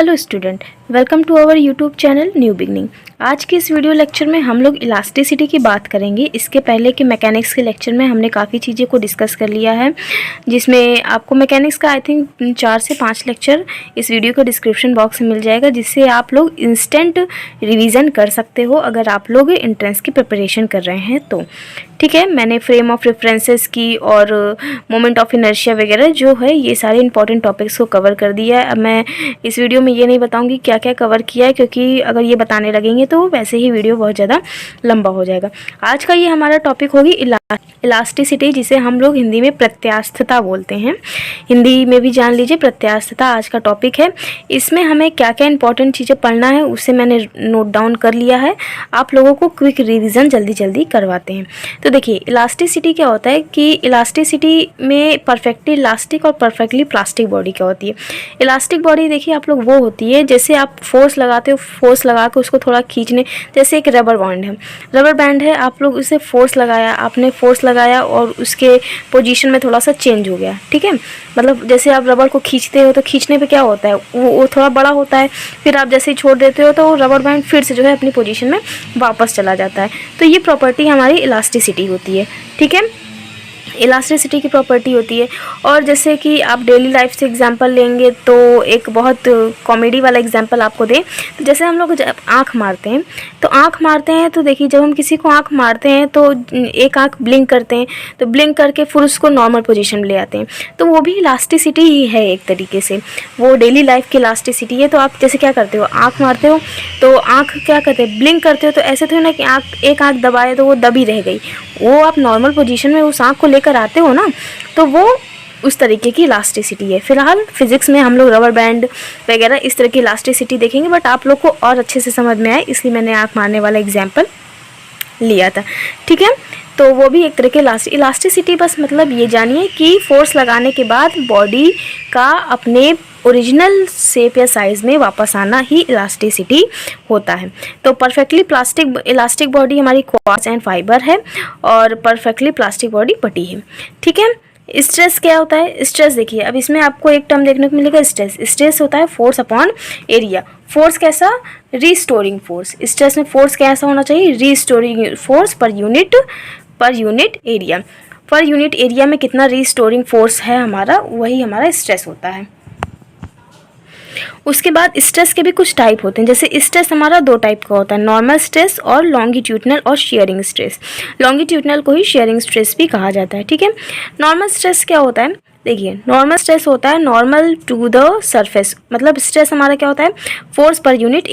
Hello student, welcome to our YouTube channel new beginning. आज के इस वीडियो लेक्चर में हम लोग इलास्टिसिटी की बात करेंगे। इसके पहले के मैकेनिक्स के लेक्चर में हमने काफ़ी चीज़ें को डिस्कस कर लिया है, जिसमें आपको मैकेनिक्स का आई थिंक 4 से 5 लेक्चर इस वीडियो के डिस्क्रिप्शन बॉक्स में मिल जाएगा, जिससे आप लोग इंस्टेंट रिवीजन कर सकते हो अगर आप लोग एंट्रेंस की प्रिपरेशन कर रहे हैं तो। ठीक है, मैंने फ्रेम ऑफ रेफरेंसेस की और मोमेंट ऑफ इनर्शिया वगैरह जो है ये सारे इंपॉर्टेंट टॉपिक्स को कवर कर दिया है। अब मैं इस वीडियो में ये नहीं बताऊंगी क्या क्या कवर किया है, क्योंकि अगर ये बताने लगेंगे तो वैसे ही वीडियो बहुत ज़्यादा लंबा हो जाएगा। आज का ये हमारा टॉपिक होगी इलास्टिसिटी, जिसे हम लोग हिंदी में प्रत्यास्थता बोलते हैं। हिंदी में भी जान लीजिए, प्रत्यास्थता आज का टॉपिक है। इसमें हमें क्या क्या इंपॉर्टेंट चीज़ें पढ़ना है उसे मैंने नोट डाउन कर लिया है। आप लोगों को क्विक रिविज़न जल्दी जल्दी करवाते हैं। तो देखिए, इलास्टिसिटी क्या होता है कि इलास्टिसिटी में परफेक्टली इलास्टिक और परफेक्टली प्लास्टिक बॉडी क्या होती है। इलास्टिक बॉडी देखिए आप लोग वो होती है जैसे आप फोर्स लगाते हो, फोर्स लगा के उसको थोड़ा खींचने, जैसे एक रबर बैंड है। रबर बैंड है, आप लोग उसे फोर्स लगाया, आपने फोर्स लगाया और उसके पोजीशन में थोड़ा सा चेंज हो गया। ठीक है, मतलब जैसे आप रबर को खींचते हो तो खींचने पे क्या होता है, वो थोड़ा बड़ा होता है, फिर आप जैसे ही छोड़ देते हो तो रबर बैंड फिर से जो है अपनी पोजीशन में वापस चला जाता है। तो ये प्रॉपर्टी हमारी इलास्टिसिटी होती है। ठीक है, इलास्टिसिटी की प्रॉपर्टी होती है। और जैसे कि आप डेली लाइफ से एग्जांपल लेंगे तो एक बहुत कॉमेडी वाला एग्जांपल आपको दें तो जैसे हम लोग जब आँख मारते हैं तो देखिए, जब हम किसी को आँख मारते हैं तो एक आँख ब्लिंक करते हैं, तो ब्लिंक करके फिर उसको नॉर्मल पोजीशन में ले आते हैं। तो वो भी इलास्टिसिटी ही है एक तरीके से, वो डेली लाइफ की इलास्टिसिटी है। तो आप जैसे क्या करते हो, आँख मारते हो तो आँख क्या करते हैं, ब्लिंक करते हो। तो ऐसे तो ना कि एक आँख दबाए तो वो दबी रह गई, वो आप नॉर्मल पोजीशन में उस आँख को लेकर आते हो ना, तो वो उस तरीके की इलास्टिसिटी है। फिलहाल फिजिक्स में हम लोग रबर बैंड वगैरह इस तरह की इलास्टिसिटी देखेंगे, बट आप लोग को और अच्छे से समझ में आए इसलिए मैंने आँख मारने वाला एग्जाम्पल लिया था। ठीक है, तो वो भी एक तरह की इलास्टिसिटी, बस मतलब ये जानिए कि फोर्स लगाने के बाद बॉडी का अपने ओरिजिनल शेप या साइज़ में वापस आना ही इलास्टिसिटी होता है। तो परफेक्टली इलास्टिक बॉडी हमारी क्वार्ट्ज एंड फाइबर है और परफेक्टली प्लास्टिक बॉडी पटी है। ठीक है, स्ट्रेस क्या होता है। स्ट्रेस देखिए, अब इसमें आपको एक टर्म देखने को मिलेगा, स्ट्रेस होता है फोर्स अपॉन एरिया। फोर्स कैसा, रीस्टोरिंग फोर्स। स्ट्रेस में फोर्स कैसा होना चाहिए, restoring force per unit area. Per unit area में कितना रीस्टोरिंग फोर्स है हमारा, वही हमारा स्ट्रेस होता है। उसके बाद स्ट्रेस के भी कुछ टाइप होते हैं। जैसे स्ट्रेस हमारा 2 टाइप का होता है, नॉर्मल स्ट्रेस और लॉन्गिट्यूडनल और शेयरिंग स्ट्रेस। लॉन्गिट्यूडनल को ही शेयरिंग स्ट्रेस भी कहा जाता है। ठीक है, नॉर्मल स्ट्रेस क्या होता है, देखिए नॉर्मल स्ट्रेस होता है नॉर्मल टू द सरफेस। मतलब स्ट्रेस हमारा क्या होता है, फोर्स पर यूनिट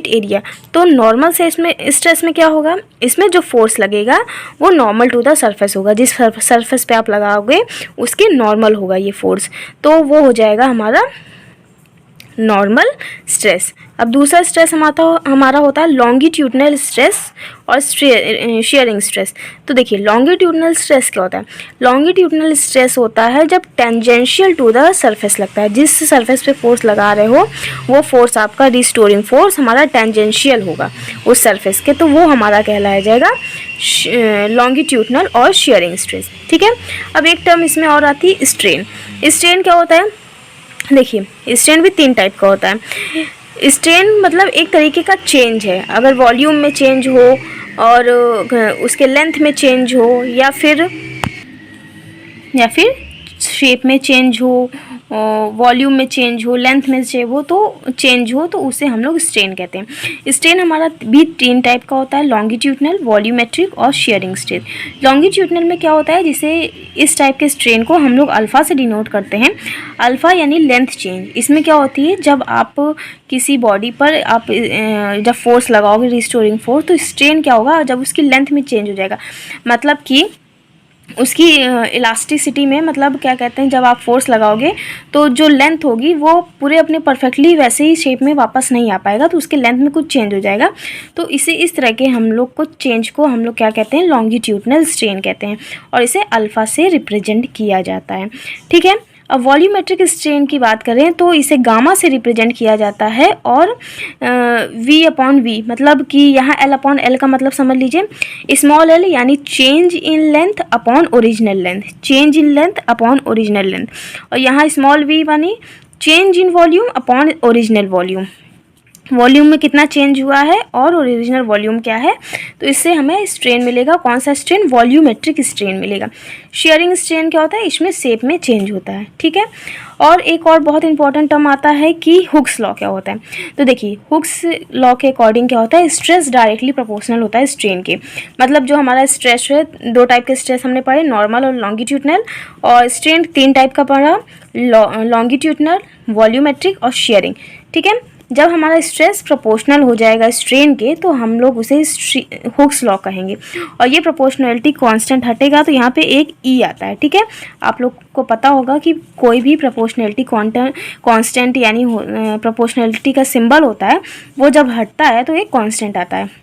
एरिया। तो नॉर्मल से इसमें स्ट्रेस में क्या होगा, इसमें जो फोर्स लगेगा वो नॉर्मल टू द सरफेस होगा। जिस सरफेस पे आप लगाओगे उसके नॉर्मल होगा ये फोर्स, तो वो हो जाएगा हमारा नॉर्मल स्ट्रेस। अब दूसरा स्ट्रेस हमारा होता है लॉन्गिट्यूडनल स्ट्रेस और शेयरिंग स्ट्रेस। तो देखिए, लॉन्गिट्यूडनल स्ट्रेस क्या होता है, लॉन्गिट्यूडनल स्ट्रेस होता है जब टेंजेंशियल टू द सरफेस लगता है। जिस सरफेस पे फोर्स लगा रहे हो वो फोर्स आपका रिस्टोरिंग फोर्स हमारा टेंजेंशियल होगा उस सरफेस के, तो वो हमारा कहलाया जाएगा लॉन्गिट्यूडनल और शेयरिंग स्ट्रेस। ठीक है, अब एक टर्म इसमें और आती है स्ट्रेन। स्ट्रेन क्या होता है, देखिए स्ट्रेन भी 3 टाइप का होता है। स्ट्रेन मतलब एक तरीके का चेंज है, अगर वॉल्यूम में चेंज हो और उसके लेंथ में चेंज हो या फिर शेप में चेंज हो, वॉल्यूम में चेंज हो, लेंथ में चेंज हो तो उसे हम लोग स्ट्रेन कहते हैं। स्ट्रेन हमारा भी 3 टाइप का होता है, लॉन्गिट्यूडनल, वॉल्यूमेट्रिक और शेयरिंग स्ट्रेन। लॉन्गिट्यूडनल में क्या होता है, जिसे इस टाइप के स्ट्रेन को हम लोग अल्फ़ा से डिनोट करते हैं। अल्फ़ा यानी लेंथ चेंज। इसमें क्या होती है, जब आप किसी बॉडी पर आप जब फोर्स लगाओगे रिस्टोरिंग फोर्स, तो स्ट्रेन क्या होगा, जब उसकी लेंथ में चेंज हो जाएगा, मतलब कि उसकी इलास्टिसिटी में, मतलब क्या कहते हैं, जब आप फोर्स लगाओगे तो जो लेंथ होगी वो पूरे अपने परफेक्टली वैसे ही शेप में वापस नहीं आ पाएगा, तो उसके लेंथ में कुछ चेंज हो जाएगा। तो इस तरह के हम लोग को चेंज को हम लोग क्या कहते हैं, लॉन्गिट्यूडनल स्ट्रेन कहते हैं और इसे अल्फ़ा से रिप्रेजेंट किया जाता है। ठीक है, अब वॉल्यूमेट्रिक स्ट्रेन की बात करें तो इसे गामा से रिप्रेजेंट किया जाता है और V अपॉन V, मतलब कि यहाँ L अपॉन L का मतलब समझ लीजिए, स्मॉल l यानी change in length upon original length, और यहाँ स्मॉल v मानी change in volume upon original volume, volume में कितना चेंज हुआ है और ओरिजिनल वॉल्यूम क्या है, तो इससे हमें स्ट्रेन मिलेगा। कौन सा स्ट्रेन? वॉल्यूमेट्रिक स्ट्रेन मिलेगा। शेयरिंग स्ट्रेन क्या होता है? इसमें शेप में चेंज होता है, ठीक है। और एक और बहुत इंपॉर्टेंट टर्म आता है कि हुक्स लॉ क्या होता है। तो देखिए, हुक्स लॉ के अकॉर्डिंग क्या होता है? स्ट्रेस डायरेक्टली प्रोपोर्शनल होता है स्ट्रेन के। मतलब जो हमारा स्ट्रेस है, दो टाइप के स्ट्रेस हमने पढ़े, नॉर्मल और लॉन्गिट्यूडनल, और स्ट्रेन तीन टाइप का पढ़ा, लॉन्गिट्यूडनल, वॉल्यूमेट्रिक और शेयरिंग, ठीक है। जब हमारा स्ट्रेस प्रोपोर्शनल हो जाएगा स्ट्रेन के, तो हम लोग उसे हुक्स लॉ कहेंगे। और ये प्रोपोर्शनलिटी कांस्टेंट हटेगा तो यहाँ पे एक ई आता है, ठीक है। आप लोग को पता होगा कि कोई भी प्रोपोर्शनलिटी कांस्टेंट यानी प्रोपोर्शनलिटी का सिंबल होता है, वो जब हटता है तो एक कांस्टेंट आता है।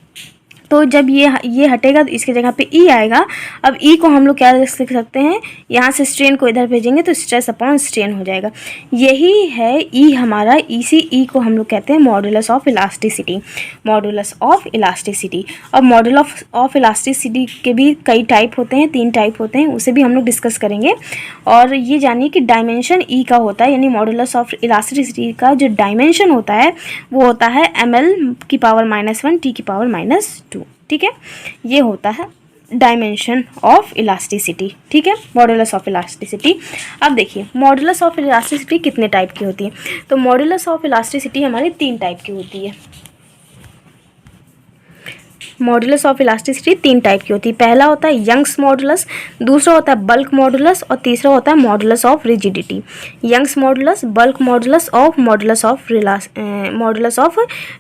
तो जब ये हटेगा तो इसकी जगह पे ई आएगा। अब ई को हम लोग क्या लिख सकते हैं? यहाँ से स्ट्रेन को इधर भेजेंगे तो स्ट्रेस अपॉन स्ट्रेन हो जाएगा। यही है ई हमारा। इसी ई को हम लोग कहते हैं modulus of elasticity, modulus of elasticity. अब मॉडुलस ऑफ इलास्टिसिटी के भी कई टाइप होते हैं, 3 टाइप होते हैं, उसे भी हम लोग डिस्कस करेंगे। और ये जानिए कि डायमेंशन ई का होता है, यानी मॉडुलस ऑफ इलास्टिसिटी का जो डायमेंशन होता है वो होता है ml की पावर -1 t की पावर -2, ठीक है। ये होता है डायमेंशन ऑफ इलास्टिसिटी, ठीक है, मॉडुलस ऑफ इलास्टिसिटी। अब देखिए, मॉडुलस ऑफ इलास्टिसिटी कितने टाइप की होती है? तो मॉडुलस ऑफ इलास्टिसिटी हमारी 3 टाइप की होती है। मॉडुलस ऑफ इलास्टिसिटी 3 टाइप की होती है। पहला होता है यंग्स मॉडुलस, दूसरा होता है बल्क मॉडुलस और तीसरा होता है modulus of rigidity. Young's modulus, bulk modulus और modulus of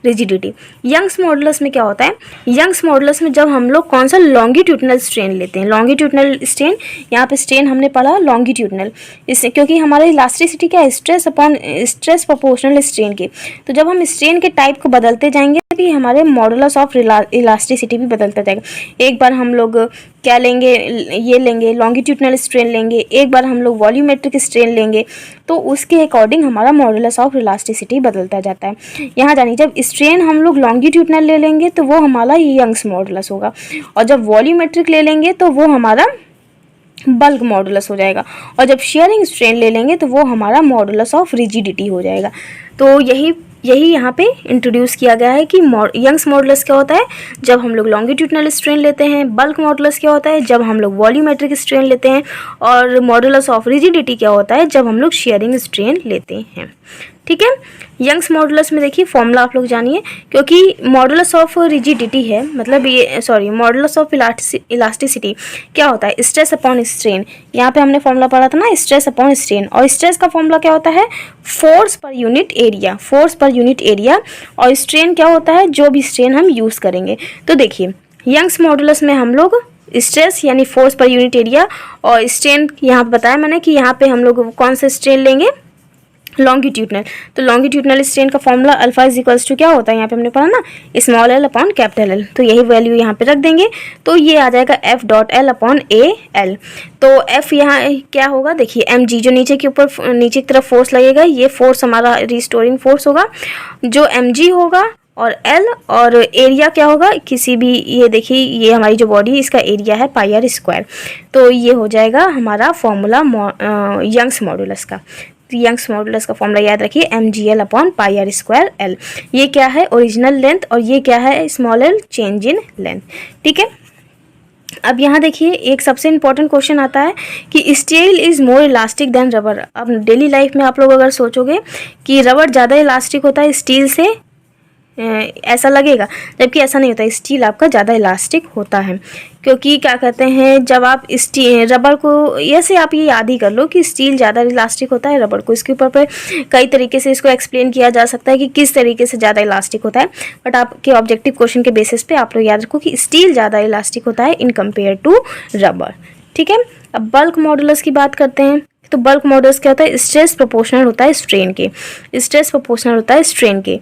rigidity. Young's modulus में क्या होता है? यंग्स मॉडुलस में जब हम लोग कौन सा लॉन्गिट्यूडनल स्ट्रेन लेते हैं, लॉन्गिट्यूडनल स्ट्रेन, यहाँ पे स्ट्रेन हमने पढ़ा लॉन्गिट्यूडनल, इससे क्योंकि हमारे इलास्टिसिटी क्या है? स्ट्रेस प्रोपोर्शनल स्ट्रेन के। तो जब हम स्ट्रेन के टाइप को बदलते जाएंगे भी हमारे मॉडुलस ऑफ इलास्टिसिटी भी बदलता जाएगा। एक बार हम लोग क्या लेंगे? ये लेंगे लॉन्गिट्यूडनल स्ट्रेन लेंगे, एक बार हम लोग वॉल्यूमेट्रिक स्ट्रेन लेंगे, तो उसके अकॉर्डिंग हमारा मॉडुलस ऑफ इलास्टिसिटी बदलता जाता है। यहाँ जानिए, जब स्ट्रेन हम लोग लॉन्गिट्यूडनल ले लेंगे तो वो हमारा यंग्स मॉडुलस होगा, और जब वॉल्यूमेट्रिक ले लेंगे तो वो हमारा बल्क मॉडुलस हो जाएगा, और जब शेयरिंग स्ट्रेन ले लेंगे तो वो हमारा मॉडुलस ऑफ रिजिडिटी हो जाएगा। तो यही यहाँ पे इंट्रोड्यूस किया गया है कि यंग्स मॉडुलस क्या होता है? जब हम लोग लॉन्गिट्यूडनल स्ट्रेन लेते हैं। बल्क मॉडुलस क्या होता है? जब हम लोग वॉल्यूमेट्रिक स्ट्रेन लेते हैं। और मॉडुलस ऑफ रिजिडिटी क्या होता है? जब हम लोग शेयरिंग स्ट्रेन लेते हैं, ठीक है। यंग्स मॉडुलस में देखिए फॉर्मूला आप लोग जानिए, क्योंकि मॉडुलस ऑफ रिजिडिटी है, मतलब ये मॉडुलस ऑफ इलास्टिसिटी क्या होता है? Stress upon strain. यहाँ पे हमने फॉर्मूला पढ़ा था ना, स्ट्रेस अपॉन स्ट्रेन, और स्ट्रेस का फॉर्मूला क्या होता है? Force per unit area, force per unit area. और स्ट्रेन क्या होता है? जो भी स्ट्रेन हम यूज़ करेंगे। तो देखिए, यंग्स मॉडुलस में हम लोग स्ट्रेस यानी फोर्स पर यूनिट एरिया, और स्ट्रेन यहाँ पे बताया मैंने कि यहाँ पे हम लोग कौन सा स्ट्रेन लेंगे? लॉन्गिट्यूडनल। तो लॉन्गिट्यूडनल स्ट्रेन का formula alpha is equals to क्या होता है? यहाँ पे हमने पढ़ा ना, small L upon capital L. तो यही वैल्यू यहाँ पे रख देंगे, तो ये आ जाएगा F dot L upon A L. तो एफ यहाँ क्या होगा? देखिए एम जी, जो नीचे के ऊपर नीचे की तरफ फोर्स लगेगा, ये फोर्स हमारा रिस्टोरिंग फोर्स होगा, जो एम जी होगा, और एल, और एरिया क्या होगा? किसी भी, ये देखिए ये हमारी जो बॉडी है इसका एरिया है पाई आर स्क्वायर। तो ये हो जाएगा हमारा फॉर्मूला यंग्स मॉडुलस का। यंग्स मॉडुलस का फॉर्मूला याद रखिए, mgl upon pi R square L. ये क्या है? ओरिजिनल लेंथ, और ये क्या है? Small L, change in length, ठीक है। अब यहाँ देखिए एक सबसे इम्पॉर्टेंट क्वेश्चन आता है कि steel is more elastic than rubber. अब डेली लाइफ में आप लोग अगर सोचोगे कि रबर ज़्यादा इलास्टिक होता है स्टील से, ऐसा लगेगा, जबकि ऐसा नहीं होता। स्टील आपका ज़्यादा इलास्टिक होता है, क्योंकि क्या कहते हैं, जब आप रबर को, ऐसे आप ये याद ही कर लो कि स्टील ज़्यादा इलास्टिक होता है रबर को। इसके ऊपर पे कई तरीके से इसको एक्सप्लेन किया जा सकता है कि किस तरीके से ज़्यादा इलास्टिक होता है, बट आपके ऑब्जेक्टिव क्वेश्चन के बेसिस पे आप लोग याद रखो कि स्टील ज़्यादा इलास्टिक होता है इन कंपेयर टू रबर, ठीक है। अब बल्क मॉडुलस की बात करते हैं। तो बल्क मॉडुलस क्या होता है? स्ट्रेस प्रोपोर्शनल होता है स्ट्रेन के, स्ट्रेस प्रोपोर्शनल होता है स्ट्रेन के।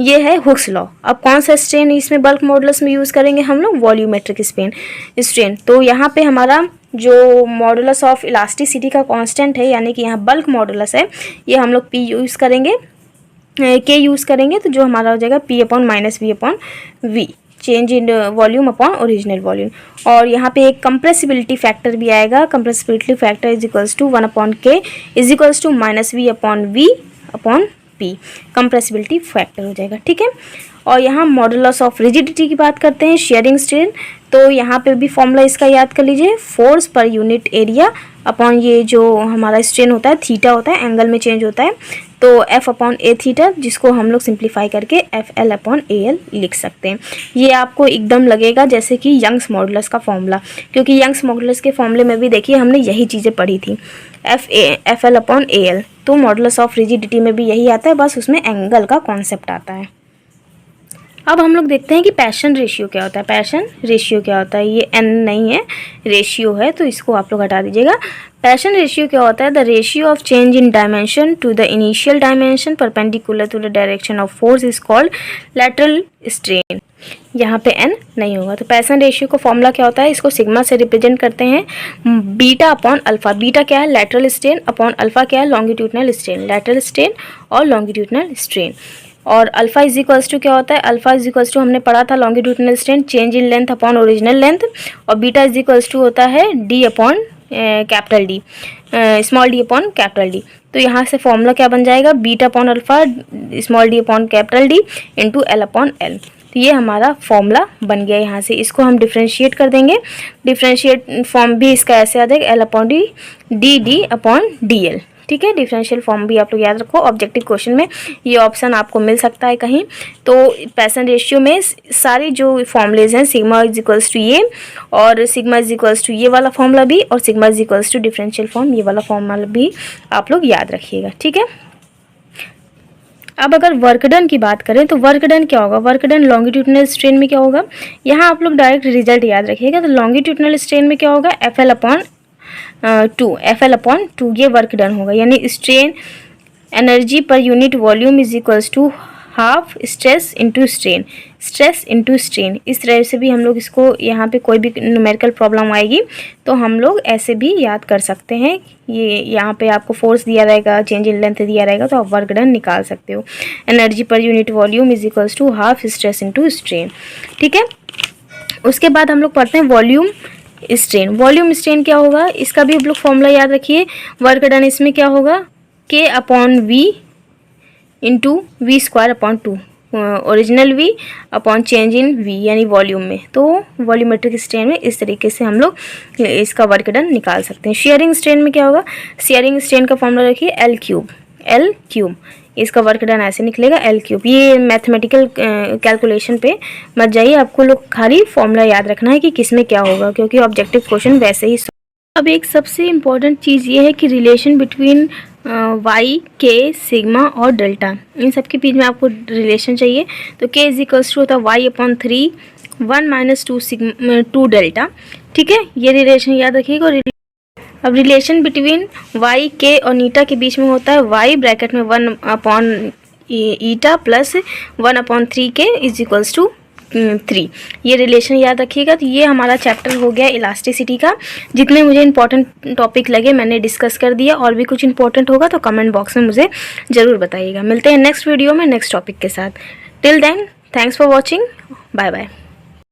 ये है हुक्स लॉ। अब कौन सा स्ट्रेन इसमें बल्क मॉडुलस में यूज़ करेंगे हम लोग? Volumetric strain. तो यहाँ पे हमारा जो मॉडुलस ऑफ इलास्टिसिटी का कांस्टेंट है, यानी कि यहाँ बल्क मॉडुलस है, ये हम लोग पी यूज़ करेंगे, के यूज़ करेंगे, तो जो हमारा हो जाएगा P upon minus V upon V, change in volume upon original volume. और यहाँ पे एक कंप्रेसिबिलिटी फैक्टर भी आएगा। Compressibility factor is equals to 1 upon K is equals to minus V upon V upon P, compressibility factor हो जाएगा, ठीक है। और यहाँ मॉडुलस ऑफ रिजिडिटी की बात करते हैं, शेयरिंग स्ट्रेन, तो यहाँ पे भी फॉर्मूला इसका याद कर लीजिए, force per unit area upon ये जो हमारा स्ट्रेन होता है थीटा होता है, एंगल में चेंज होता है, तो एफ अपॉन ए थीटा, जिसको हम लोग सिंप्लीफाई करके F L upon A L लिख सकते हैं। ये आपको एकदम लगेगा जैसे कि यंग्स मॉडुलस का फॉर्मूला, क्योंकि यंग्स मॉडुलस के फॉर्मूले में भी देखिए हमने यही चीज़ें पढ़ी थी, F L upon A L, तो मॉडुलस ऑफ रिजिडिटी में भी यही आता है, बस उसमें एंगल का कॉन्सेप्ट आता है। अब हम लोग देखते हैं कि पैशन रेशियो क्या होता है। पैशन रेशियो क्या होता है, ये एन नहीं है, रेशियो है, तो इसको आप लोग हटा दीजिएगा। पैशन रेशियो क्या होता है, the ratio of change in dimension to the initial dimension perpendicular to the direction of force is called lateral strain. यहाँ पे एन नहीं होगा, तो पैशन रेशियो का फॉर्मूला क्या होता है, इसको सिग्मा से रिप्रेजेंट करते हैं, बीटा अपॉन अल्फा। बीटा क्या है, लैटरल स्ट्रेन, अपॉन अल्फा क्या है, लॉन्गिट्यूडनल स्ट्रेन, लैटरल स्ट्रेन और लॉन्गिट्यूडनल स्ट्रेन। और अल्फा इज इक्वल्स टू क्या होता है, अल्फा इज इक्वल्स टू हमने पढ़ा था longitudinal strain, change in length upon original length, और बीटा इज इक्वल्स टू होता है D upon capital D, small D upon capital D. तो यहाँ से फॉर्मूला क्या बन जाएगा, beta upon alpha small D upon capital D into L upon L. तो ये हमारा फॉर्मूला बन गया। यहाँ से इसको हम डिफ्रेंशिएट कर देंगे, डिफ्रेंशिएट फॉर्म भी इसका ऐसे आ जाएगा, L upon D D D upon D L, ठीक है। डिफरेंशियल फॉर्म भी आप लोग याद रखो, ऑब्जेक्टिव क्वेश्चन में ये ऑप्शन आपको मिल सकता है कहीं। तो पैशन रेशियो में सारे जो फॉर्मूलेज हैं, सिग्मा इज इक्वल्स टू ये, और सिग्मा इज इक्वल्स टू ये वाला फॉर्मूला भी, और sigma is equals to differential form ये वाला फॉर्मूला भी आप लोग याद रखिएगा, ठीक है। अब अगर वर्क डन की बात करें तो वर्क डन क्या होगा, वर्क डन लॉन्गिट्यूडनल स्ट्रेन में क्या होगा, यहाँ आप लोग डायरेक्ट रिजल्ट याद रखिएगा। तो लॉन्गिट्यूडनल स्ट्रेन में क्या होगा, F L upon 2, F L upon 2 ये वर्क डन होगा, यानी strain energy per unit volume is equals to half stress into strain, stress into strain. इस तरह से भी हम लोग इसको, यहाँ पे कोई भी न्यूमेरिकल प्रॉब्लम आएगी तो हम लोग ऐसे भी याद कर सकते हैं। ये यहाँ पे आपको फोर्स दिया रहेगा, चेंज इन लेंथ दिया रहेगा, तो आप वर्क डन निकाल सकते हो। Energy per unit volume is equals to half stress into strain, ठीक है। उसके बाद हम लोग पढ़ते हैं वॉल्यूम स्ट्रेन। वॉल्यूम स्ट्रेन क्या होगा, इसका भी आप लोग फॉर्मूला याद रखिए। वर्क डन इसमें क्या होगा, K upon V into V square upon 2, original V upon change in V, यानी वॉल्यूम में। तो वॉल्यूमेट्रिक स्ट्रेन में इस तरीके से हम लोग इसका वर्क डन निकाल सकते हैं। शेयरिंग स्ट्रेन में क्या होगा, शेयरिंग स्ट्रेन का फॉर्मूला रखिए एल क्यूब, एल क्यूब, इसका वर्क डन ऐसे निकलेगा एल क्यूब। ये मैथमेटिकल कैलकुलेशन पे मत जाइए, आपको लोग खाली फॉर्मूला याद रखना है कि किस में क्या होगा, क्योंकि ऑब्जेक्टिव क्वेश्चन वैसे ही। अब एक सबसे इम्पॉर्टेंट चीज़ ये है कि रिलेशन बिटवीन वाई, के, सिग्मा और डेल्टा, इन सब के बीच में आपको रिलेशन चाहिए। तो के इज इक्वल्स टू होता है वाई अपॉन 3 1 माइनस 2 डेल्टा, ठीक है। ये रिलेशन याद रखिएगा। अब रिलेशन बिटवीन वाई, के और नीटा के बीच में होता है वाई ब्रैकेट में 1 अपॉन ईटा प्लस 1 अपॉन 3 के इज इक्वल्स टू 3, ये रिलेशन याद रखिएगा। तो ये हमारा चैप्टर हो गया इलास्टिसिटी का। जितने मुझे इंपॉर्टेंट टॉपिक लगे मैंने डिस्कस कर दिया, और भी कुछ इंपॉर्टेंट होगा तो कमेंट बॉक्स में मुझे ज़रूर बताइएगा। मिलते हैं नेक्स्ट वीडियो में नेक्स्ट टॉपिक के साथ। Till then thanks for watching, bye bye.